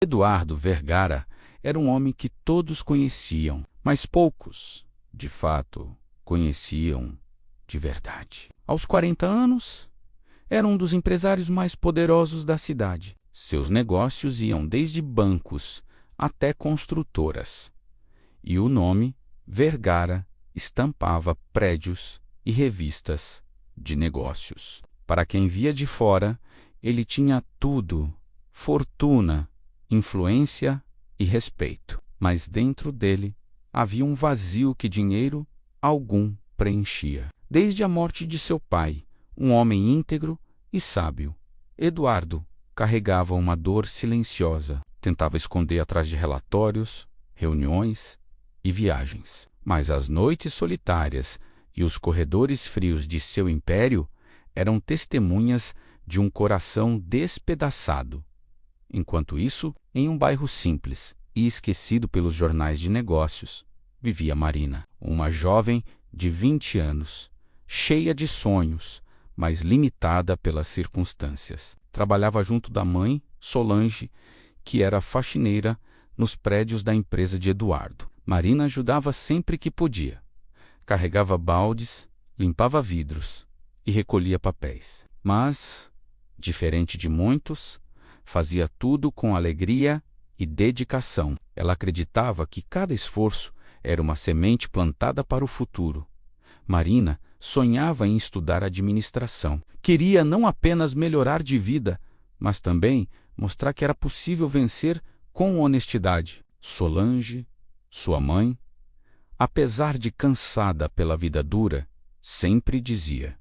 Eduardo Vergara era um homem que todos conheciam, mas poucos, de fato, conheciam de verdade. Aos 40 anos, era um dos empresários mais poderosos da cidade. Seus negócios iam desde bancos até construtoras. E o nome Vergara estampava prédios e revistas de negócios. Para quem via de fora, ele tinha tudo: fortuna, influência e respeito. Mas dentro dele havia um vazio que dinheiro algum preenchia. Desde a morte de seu pai, um homem íntegro e sábio, Eduardo carregava uma dor silenciosa. Tentava esconder atrás de relatórios, reuniões e viagens. Mas as noites solitárias e os corredores frios de seu império eram testemunhas de um coração despedaçado. Enquanto isso, em um bairro simples e esquecido pelos jornais de negócios, vivia Marina, uma jovem de 20 anos, cheia de sonhos, mas limitada pelas circunstâncias. Trabalhava junto da mãe, Solange, que era faxineira nos prédios da empresa de Eduardo. Marina ajudava sempre que podia. Carregava baldes, limpava vidros e recolhia papéis. Mas, diferente de muitos, fazia tudo com alegria e dedicação. Ela acreditava que cada esforço era uma semente plantada para o futuro. Marina sonhava em estudar administração. Queria não apenas melhorar de vida, mas também mostrar que era possível vencer com honestidade. Solange, sua mãe, apesar de cansada pela vida dura, sempre dizia: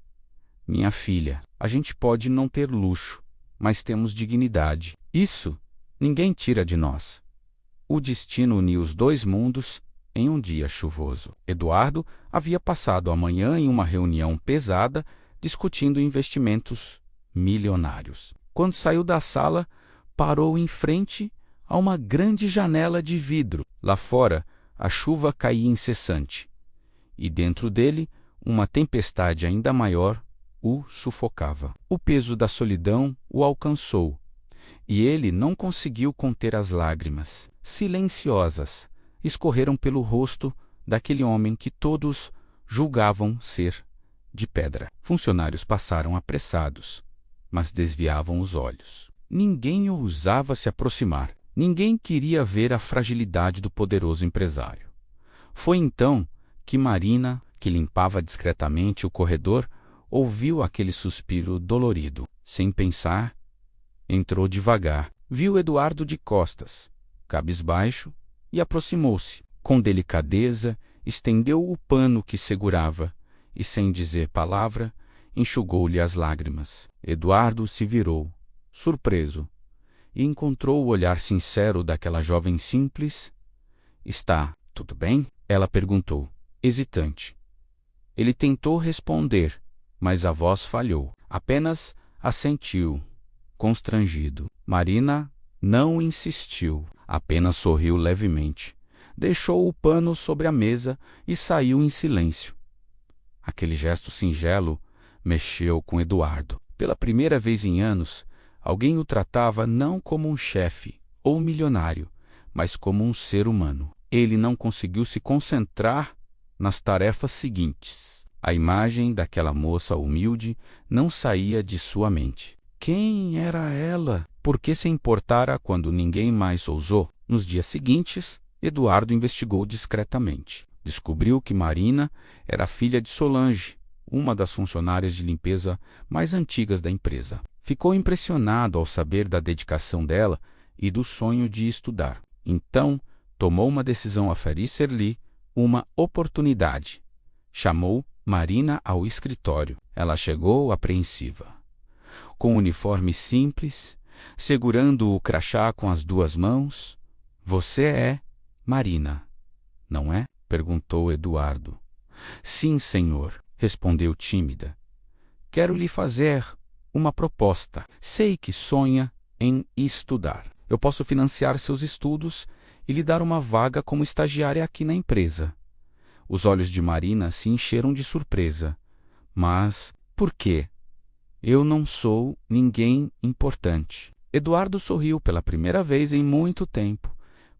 "Minha filha, a gente pode não ter luxo, mas temos dignidade. Isso ninguém tira de nós." O destino uniu os dois mundos em um dia chuvoso. Eduardo havia passado a manhã em uma reunião pesada discutindo investimentos milionários. Quando saiu da sala, parou em frente a uma grande janela de vidro. Lá fora, a chuva caía incessante, e dentro dele, uma tempestade ainda maior o sufocava. O peso da solidão o alcançou, e ele não conseguiu conter as lágrimas. Silenciosas, escorreram pelo rosto daquele homem que todos julgavam ser de pedra. Funcionários passaram apressados, mas desviavam os olhos. Ninguém ousava se aproximar. Ninguém queria ver a fragilidade do poderoso empresário. Foi então que Marina, que limpava discretamente o corredor, ouviu aquele suspiro dolorido. Sem pensar, entrou devagar. Viu Eduardo de costas, cabisbaixo, e aproximou-se. Com delicadeza, estendeu o pano que segurava e, sem dizer palavra, enxugou-lhe as lágrimas. Eduardo se virou, surpreso, e encontrou o olhar sincero daquela jovem simples. "Está tudo bem?" ela perguntou, hesitante. Ele tentou responder, mas a voz falhou. Apenas assentiu, constrangido. Marina não insistiu, apenas sorriu levemente. Deixou o pano sobre a mesa e saiu em silêncio. Aquele gesto singelo mexeu com Eduardo. Pela primeira vez em anos, alguém o tratava não como um chefe ou milionário, mas como um ser humano. Ele não conseguiu se concentrar nas tarefas seguintes. A imagem daquela moça humilde não saía de sua mente. Quem era ela? Por que se importara quando ninguém mais ousou? Nos dias seguintes, Eduardo investigou discretamente. Descobriu que Marina era filha de Solange, uma das funcionárias de limpeza mais antigas da empresa. Ficou impressionado ao saber da dedicação dela e do sonho de estudar. Então, tomou uma decisão a oferecer-lhe uma oportunidade. Chamou Marina ao escritório. Ela chegou apreensiva. Com um uniforme simples, segurando o crachá com as duas mãos. "Você é Marina, não é?" perguntou Eduardo. "Sim, senhor", respondeu tímida. "Quero lhe fazer uma proposta. Sei que sonha em estudar. Eu posso financiar seus estudos e lhe dar uma vaga como estagiária aqui na empresa." Os olhos de Marina se encheram de surpresa. "Mas por quê?" "Eu não sou ninguém importante." Eduardo sorriu pela primeira vez em muito tempo,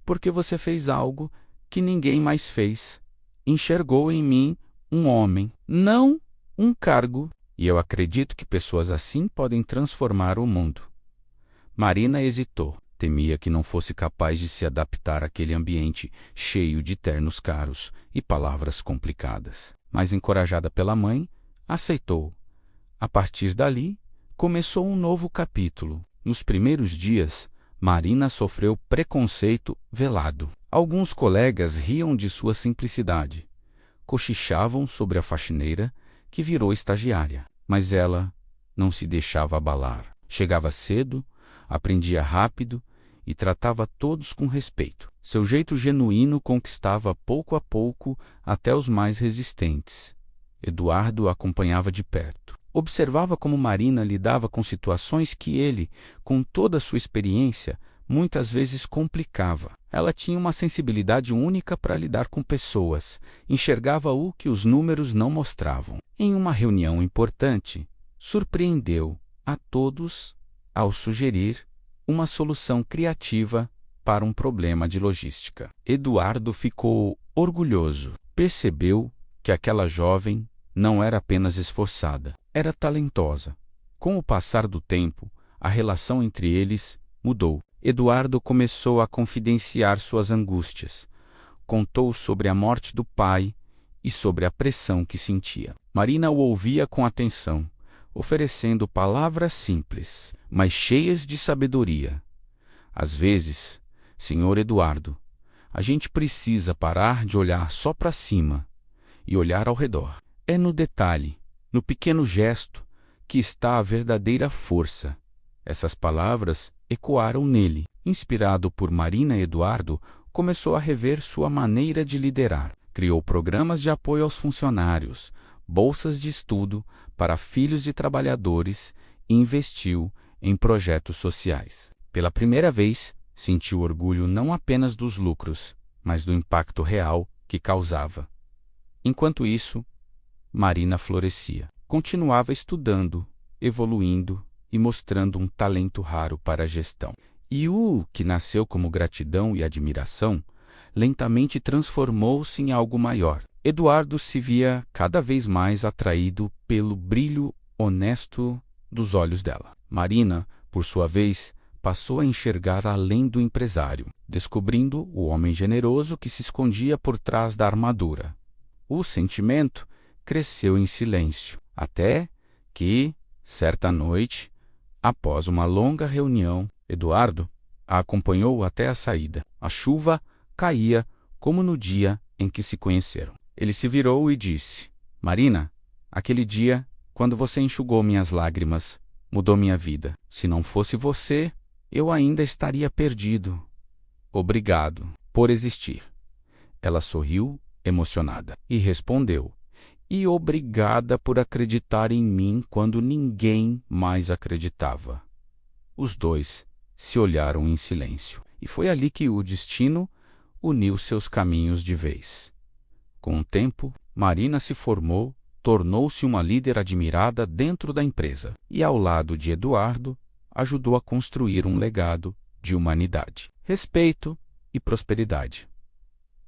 porque você fez algo que ninguém mais fez. Enxergou em mim um homem, não um cargo, e eu acredito que pessoas assim podem transformar o mundo. Marina hesitou. Temia que não fosse capaz de se adaptar àquele ambiente cheio de ternos caros e palavras complicadas. Mas, encorajada pela mãe, aceitou. A partir dali, começou um novo capítulo. Nos primeiros dias, Marina sofreu preconceito velado. Alguns colegas riam de sua simplicidade. Cochichavam sobre a faxineira, que virou estagiária. Mas ela não se deixava abalar. Chegava cedo, aprendia rápido e tratava todos com respeito. Seu jeito genuíno conquistava pouco a pouco até os mais resistentes. Eduardo a acompanhava de perto. Observava como Marina lidava com situações que ele, com toda a sua experiência, muitas vezes complicava. Ela tinha uma sensibilidade única para lidar com pessoas, enxergava o que os números não mostravam. Em uma reunião importante, surpreendeu a todos ao sugerir uma solução criativa para um problema de logística. Eduardo ficou orgulhoso. Percebeu que aquela jovem não era apenas esforçada, era talentosa. Com o passar do tempo, a relação entre eles mudou. Eduardo começou a confidenciar suas angústias. Contou sobre a morte do pai e sobre a pressão que sentia. Marina o ouvia com atenção, oferecendo palavras simples, mas cheias de sabedoria. Às vezes, Senhor Eduardo, a gente precisa parar de olhar só para cima e olhar ao redor. É no detalhe, no pequeno gesto, que está a verdadeira força. Essas palavras ecoaram nele. Inspirado por Marina, Eduardo começou a rever sua maneira de liderar. Criou programas de apoio aos funcionários, bolsas de estudo para filhos de trabalhadores e investiu em projetos sociais. Pela primeira vez, sentiu orgulho não apenas dos lucros, mas do impacto real que causava. Enquanto isso, Marina florescia. Continuava estudando, evoluindo e mostrando um talento raro para a gestão. E o que nasceu como gratidão e admiração, lentamente transformou-se em algo maior. Eduardo se via cada vez mais atraído pelo brilho honesto dos olhos dela. Marina, por sua vez, passou a enxergar além do empresário, descobrindo o homem generoso que se escondia por trás da armadura. O sentimento cresceu em silêncio, até que, certa noite, após uma longa reunião, Eduardo a acompanhou até a saída. A chuva caía como no dia em que se conheceram. Ele se virou e disse: Marina, aquele dia, quando você enxugou minhas lágrimas, mudou minha vida. Se não fosse você, eu ainda estaria perdido. Obrigado por existir. Ela sorriu, emocionada, e respondeu: e obrigada por acreditar em mim quando ninguém mais acreditava. Os dois se olharam em silêncio, e foi ali que o destino uniu seus caminhos de vez. Com o tempo, Marina se formou, tornou-se uma líder admirada dentro da empresa, e ao lado de Eduardo, ajudou a construir um legado de humanidade, respeito e prosperidade.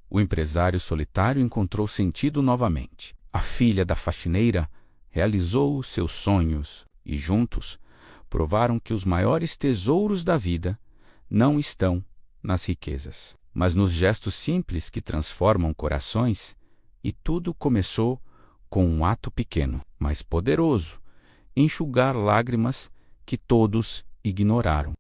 O empresário solitário encontrou sentido novamente. A filha da faxineira realizou seus sonhos e, juntos, provaram que os maiores tesouros da vida não estão nas riquezas, mas nos gestos simples que transformam corações, e tudo começou com um ato pequeno, mas poderoso: enxugar lágrimas que todos ignoraram.